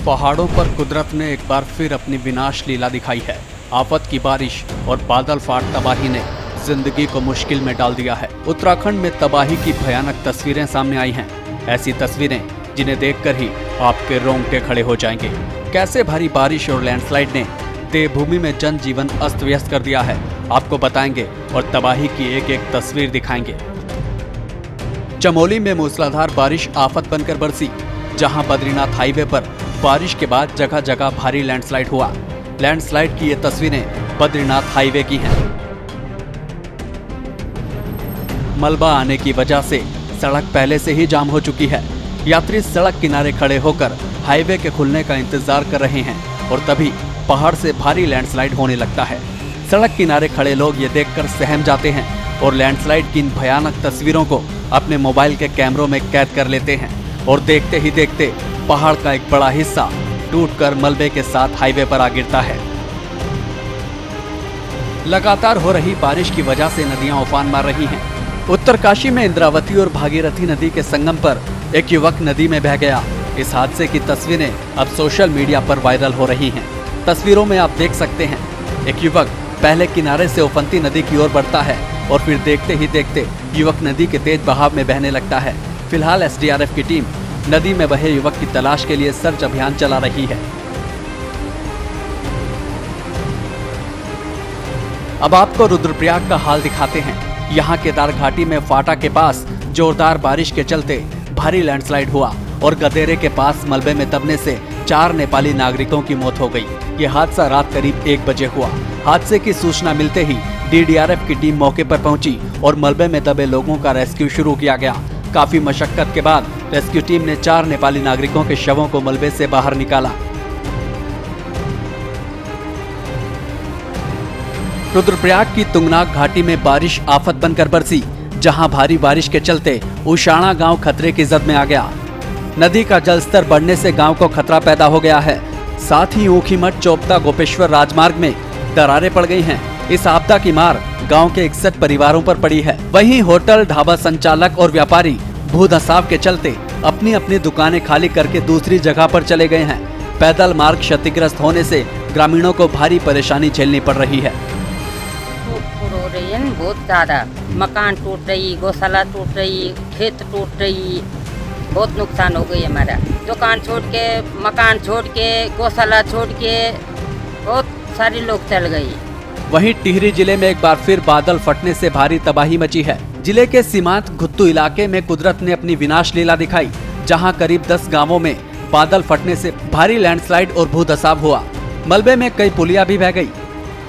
पहाड़ों पर कुदरत ने एक बार फिर अपनी विनाश लीला दिखाई है। आफत की बारिश और बादल फाट तबाही ने जिंदगी को मुश्किल में डाल दिया है। उत्तराखंड में तबाही की भयानक तस्वीरें सामने आई हैं। ऐसी तस्वीरें जिन्हें देखकर ही आपके रोंगटे खड़े हो जाएंगे। कैसे भारी बारिश और लैंडस्लाइड ने देवभूमि में जनजीवन अस्त व्यस्त कर दिया है, आपको बताएंगे और तबाही की एक एक तस्वीर दिखाएंगे। चमोली में मूसलाधार बारिश आफत बनकर बरसी, जहां बद्रीनाथ हाईवे पर बारिश के बाद जगह जगह भारी लैंडस्लाइड हुआ। लैंडस्लाइड की ये तस्वीरें बद्रीनाथ हाईवे की हैं। मलबा आने की वजह से सड़क पहले से ही जाम हो चुकी है। यात्री सड़क किनारे खड़े होकर हाईवे के खुलने का इंतजार कर रहे हैं और तभी पहाड़ से भारी लैंडस्लाइड होने लगता है। सड़क किनारे खड़े लोग ये देखकर सहम जाते हैं और लैंडस्लाइड की इन भयानक तस्वीरों को अपने मोबाइल के कैमरों में कैद कर लेते हैं और देखते ही देखते पहाड़ का एक बड़ा हिस्सा टूटकर मलबे के साथ हाईवे पर आ गिरता है। लगातार हो रही बारिश की वजह से नदियां उफान मार रही हैं। उत्तरकाशी में इंद्रावती और भागीरथी नदी के संगम पर एक युवक नदी में बह गया। इस हादसे की तस्वीरें अब सोशल मीडिया पर वायरल हो रही हैं। तस्वीरों में आप देख सकते हैं, एक युवक पहले किनारे से उफनती नदी की ओर बढ़ता है और फिर देखते ही देखते युवक नदी के तेज बहाव में बहने लगता है। फिलहाल एसडीआरएफ की टीम नदी में बहे युवक की तलाश के लिए सर्च अभियान चला रही है। अब आपको रुद्रप्रयाग का हाल दिखाते हैं। यहाँ केदार घाटी में फाटा के पास जोरदार बारिश के चलते भारी लैंडस्लाइड हुआ और गदेरे के पास मलबे में दबने से 4 नेपाली नागरिकों की मौत हो गई। ये हादसा रात करीब 1 बजे हुआ। हादसे की सूचना मिलते ही डीडीआरएफ की टीम मौके पर पहुंची और मलबे में दबे लोगों का रेस्क्यू शुरू किया गया। काफी मशक्कत के बाद रेस्क्यू टीम ने 4 नेपाली नागरिकों के शवों को मलबे से बाहर निकाला। रुद्रप्रयाग की तुंगनाक घाटी में बारिश आफत बनकर बरसी, जहां भारी बारिश के चलते उशाणा गांव खतरे की जद में आ गया। नदी का जलस्तर बढ़ने से गांव को खतरा पैदा हो गया है। साथ ही ऊखीमठ चोपता गोपेश्वर राजमार्ग में दरारें पड़ गई हैं। इस आपदा की मार गांव के 61 परिवारों पर पड़ी है। वहीं होटल ढाबा संचालक और व्यापारी भूधसाव के चलते अपनी अपनी दुकानें खाली करके दूसरी जगह पर चले गए हैं। पैदल मार्ग क्षतिग्रस्त होने से ग्रामीणों को भारी परेशानी झेलनी पड़ रही है। हो रही है बहुत ज्यादा, मकान टूट रही, गौशाला टूट रही, खेत टूट रही, बहुत नुकसान हो गई हमारा। दुकान छोड़ के, मकान छोड़ के, गौशाला छोड़ के बहुत सारे लोग चल गए। वहीं टिहरी जिले में एक बार फिर बादल फटने से भारी तबाही मची है। जिले के सीमांत घुत्तू इलाके में कुदरत ने अपनी विनाश लीला दिखाई, जहां करीब 10 गांवों में बादल फटने से भारी लैंडस्लाइड और भूधसाव हुआ। मलबे में कई पुलिया भी बह गई।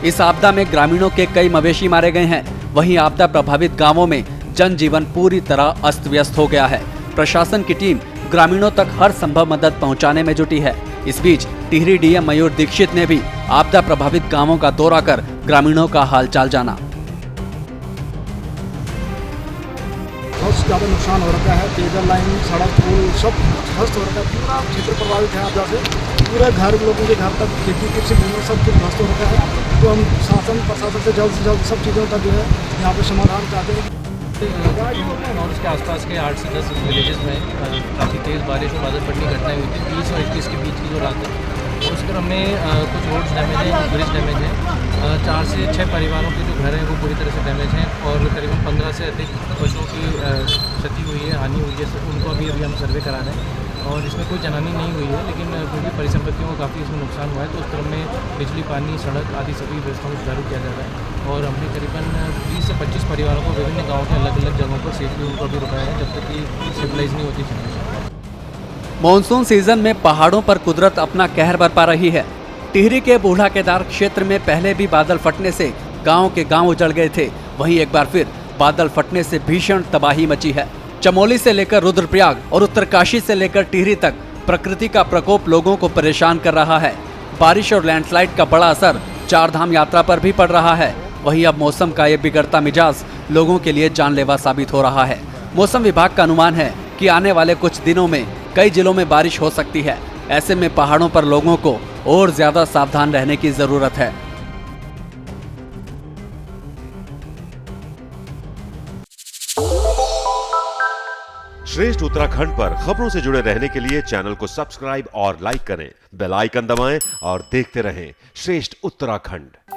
इस आपदा में ग्रामीणों के कई मवेशी मारे गए हैं। वहीं आपदा प्रभावित गांवों में जनजीवन पूरी तरह अस्त व्यस्त हो गया है। प्रशासन की टीम ग्रामीणों तक हर संभव मदद पहुंचाने में जुटी है। इस बीच टिहरी डीएम मयूर दीक्षित ने भी आपदा प्रभावित गांवों का दौरा कर ग्रामीणों का हालचाल जाना। बहुत ज्यादा नुकसान हो रखा है। पेयजल लाइन, सड़क, पुल सब ध्वस्त हो रखा है। पूरा क्षेत्र प्रभावित है आपदा से। पूरे घर लोगों के घर तक, खेती कृषि भूमि सब कुछ ध्वस्त हो रखा है। तो हम शासन प्रशासन से जल्द सब चीज़ों का जो है यहाँ पे समाधान चाहते हैं। और उसके आसपास के 8 से 10 विलेजेस में काफ़ी तेज़ बारिश और बादल फटने की घटनाएं हुई थी। 20 और 21 के बीच की जो रात है, और उस क्रम में कुछ रोड्स डैमेज हैं, कुछ ब्रिज डैमेज हैं। 4 से 6 परिवारों के जो घर हैं वो पूरी तरह से डैमेज हैं और करीबन 15 से अधिक पशुओं की क्षति हुई है, हानि हुई है। उनको अभी हम सर्वे करा रहे हैं और इसमें कोई जनहानि नहीं हुई है, लेकिन कोई भी परिसंपत्तियों को काफ़ी इसमें नुकसान हुआ है। तो उस क्रम में बिजली, पानी, सड़क आदि सभी व्यवस्थाओं को सुचारू किया जा रहा है और हमने करीबन 20 से 25 परिवारों को विभिन्न गाँव के अलग अलग जगहों पर सेफली उनको भी रुकाया है, जब तक कि स्टेबलाइज नहीं होती सिचुएशन। मॉनसून सीजन में पहाड़ों पर कुदरत अपना कहर बरपा रही है। टिहरी के बूढ़ा केदार क्षेत्र में पहले भी बादल फटने से गांव के गांव उजड़ गए थे। वहीं एक बार फिर बादल फटने से भीषण तबाही मची है। चमोली से लेकर रुद्रप्रयाग और उत्तरकाशी से लेकर टिहरी तक प्रकृति का प्रकोप लोगों को परेशान कर रहा है। बारिश और लैंडस्लाइड का बड़ा असर 4 धाम यात्रा पर भी पड़ रहा है। वहीं अब मौसम का ये बिगड़ता मिजाज लोगों के लिए जानलेवा साबित हो रहा है। मौसम विभाग का अनुमान है कि आने वाले कुछ दिनों में कई जिलों में बारिश हो सकती है। ऐसे में पहाड़ों पर लोगों को और ज्यादा सावधान रहने की जरूरत है। श्रेष्ठ उत्तराखंड पर खबरों से जुड़े रहने के लिए चैनल को सब्सक्राइब और लाइक करें, बेल आइकन दबाएं और देखते रहें श्रेष्ठ उत्तराखंड।